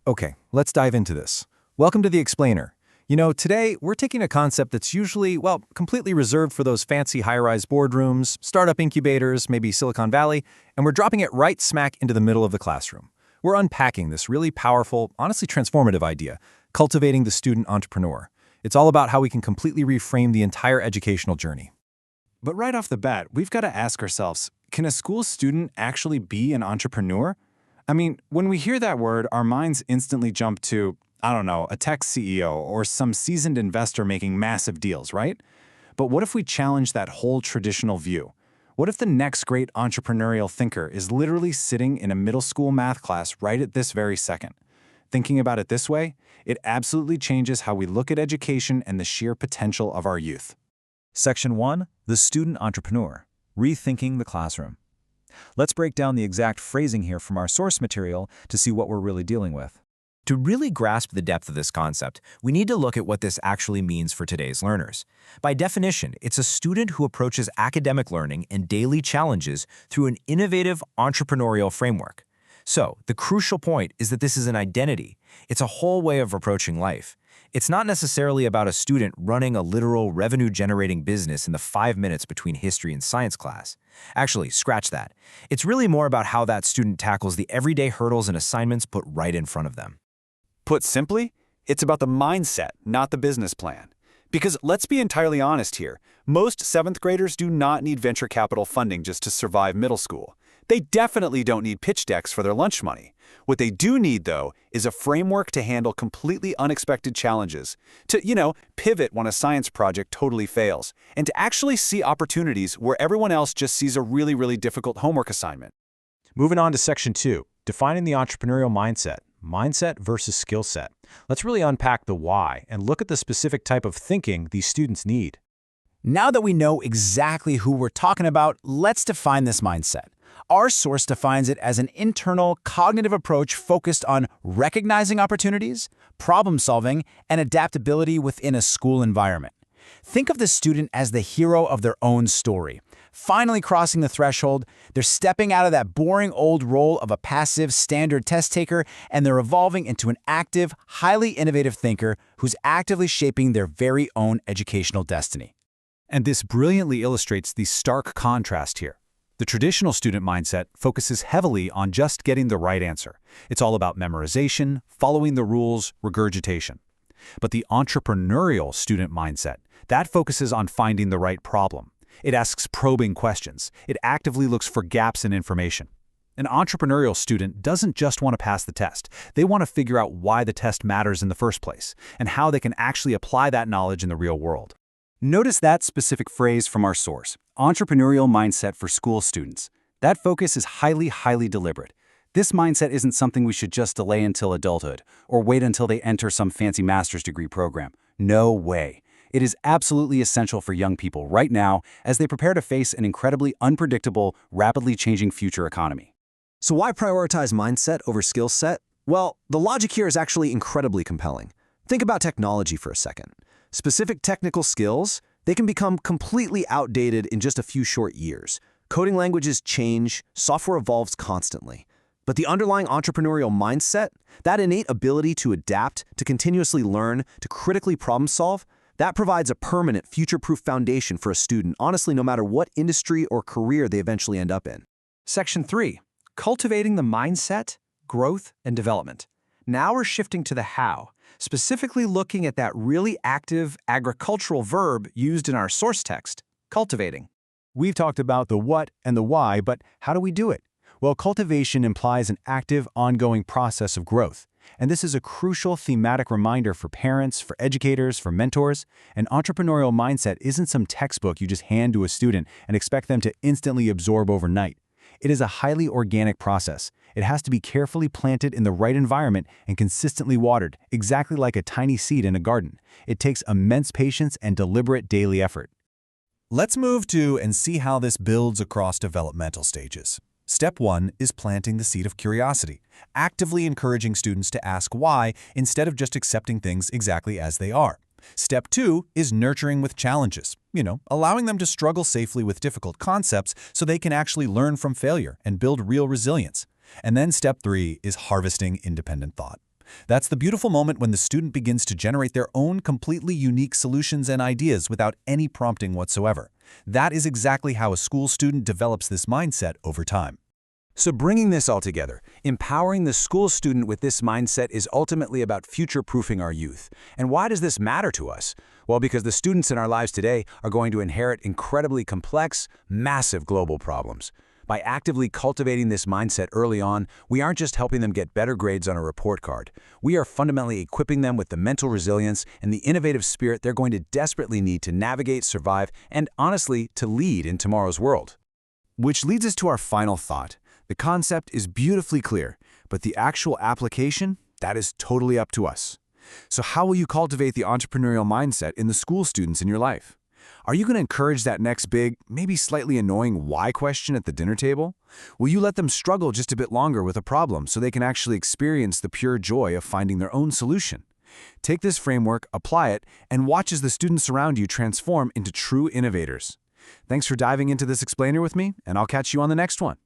Okay, let's dive into this. Welcome to The Explainer. Today we're taking a concept that's usually, completely reserved for those fancy high-rise boardrooms, startup incubators, maybe Silicon Valley, and we're dropping it right smack into the middle of the classroom. We're unpacking this really powerful, honestly transformative idea, cultivating the student entrepreneur. It's all about how we can completely reframe the entire educational journey. But right off the bat, we've got to ask ourselves, can a school student actually be an entrepreneur? I mean, when we hear that word, our minds instantly jump to, a tech CEO or some seasoned investor making massive deals, right? But what if we challenge that whole traditional view? What if the next great entrepreneurial thinker is literally sitting in a middle school math class right at this very second? Thinking about it this way, it absolutely changes how we look at education and the sheer potential of our youth. Section 1, The Student Entrepreneur, Rethinking the Classroom. Let's break down the exact phrasing here from our source material to see what we're really dealing with. To really grasp the depth of this concept, we need to look at what this actually means for today's learners. By definition, it's a student who approaches academic learning and daily challenges through an innovative entrepreneurial framework. So, the crucial point is that this is an identity. It's a whole way of approaching life. It's not necessarily about a student running a literal revenue-generating business in the 5 minutes between history and science class. Actually, scratch that. It's really more about how that student tackles the everyday hurdles and assignments put right in front of them. Put simply, it's about the mindset, not the business plan. Because let's be entirely honest here, most 7th graders do not need venture capital funding just to survive middle school. They definitely don't need pitch decks for their lunch money. What they do need, though, is a framework to handle completely unexpected challenges, to, pivot when a science project totally fails, and to actually see opportunities where everyone else just sees a really, really difficult homework assignment. Moving on to Section 2, Defining the Entrepreneurial Mindset. Mindset versus skill set. Let's really unpack the why and look at the specific type of thinking these students need. Now that we know exactly who we're talking about, let's define this mindset. Our source defines it as an internal cognitive approach focused on recognizing opportunities, problem solving, and adaptability within a school environment. Think of the student as the hero of their own story. Finally crossing the threshold, they're stepping out of that boring old role of a passive standard test taker, and they're evolving into an active, highly innovative thinker who's actively shaping their very own educational destiny. And this brilliantly illustrates the stark contrast here. The traditional student mindset focuses heavily on just getting the right answer. It's all about memorization, following the rules, regurgitation. But the entrepreneurial student mindset, that focuses on finding the right problem. It asks probing questions. It actively looks for gaps in information. An entrepreneurial student doesn't just want to pass the test. They want to figure out why the test matters in the first place and how they can actually apply that knowledge in the real world. Notice that specific phrase from our source, entrepreneurial mindset for school students. That focus is highly, highly deliberate. This mindset isn't something we should just delay until adulthood or wait until they enter some fancy master's degree program. No way. It is absolutely essential for young people right now as they prepare to face an incredibly unpredictable, rapidly changing future economy. So why prioritize mindset over skill set? Well, the logic here is actually incredibly compelling. Think about technology for a second. Specific technical skills, they can become completely outdated in just a few short years. Coding languages change, software evolves constantly. But the underlying entrepreneurial mindset, that innate ability to adapt, to continuously learn, to critically problem solve, that provides a permanent, future-proof foundation for a student, honestly, no matter what industry or career they eventually end up in. Section 3, Cultivating the Mindset, Growth, and Development. Now we're shifting to the how, specifically looking at that really active agricultural verb used in our source text, cultivating. We've talked about the what and the why, but how do we do it? Well, cultivation implies an active, ongoing process of growth. And this is a crucial thematic reminder for parents, for educators, for mentors. An entrepreneurial mindset isn't some textbook you just hand to a student and expect them to instantly absorb overnight. It is a highly organic process. It has to be carefully planted in the right environment and consistently watered, exactly like a tiny seed in a garden. It takes immense patience and deliberate daily effort. Let's move to and see how this builds across developmental stages. Step 1 is planting the seed of curiosity, actively encouraging students to ask why instead of just accepting things exactly as they are. Step 2 is nurturing with challenges, allowing them to struggle safely with difficult concepts so they can actually learn from failure and build real resilience. And then Step 3 is harvesting independent thought, That's the beautiful moment when the student begins to generate their own completely unique solutions and ideas without any prompting whatsoever. That is exactly how a school student develops this mindset over time. So bringing this all together, empowering the school student with this mindset is ultimately about future-proofing our youth. And why does this matter to us? Well, because the students in our lives today are going to inherit incredibly complex, massive global problems. By actively cultivating this mindset early on, we aren't just helping them get better grades on a report card. We are fundamentally equipping them with the mental resilience and the innovative spirit they're going to desperately need to navigate, survive, and honestly, to lead in tomorrow's world. Which leads us to our final thought. The concept is beautifully clear, but the actual application, that is totally up to us. So how will you cultivate the entrepreneurial mindset in the school students in your life? Are you going to encourage that next big, maybe slightly annoying why question at the dinner table? Will you let them struggle just a bit longer with a problem so they can actually experience the pure joy of finding their own solution? Take this framework, apply it, and watch as the students around you transform into true innovators. Thanks for diving into this explainer with me, and I'll catch you on the next one.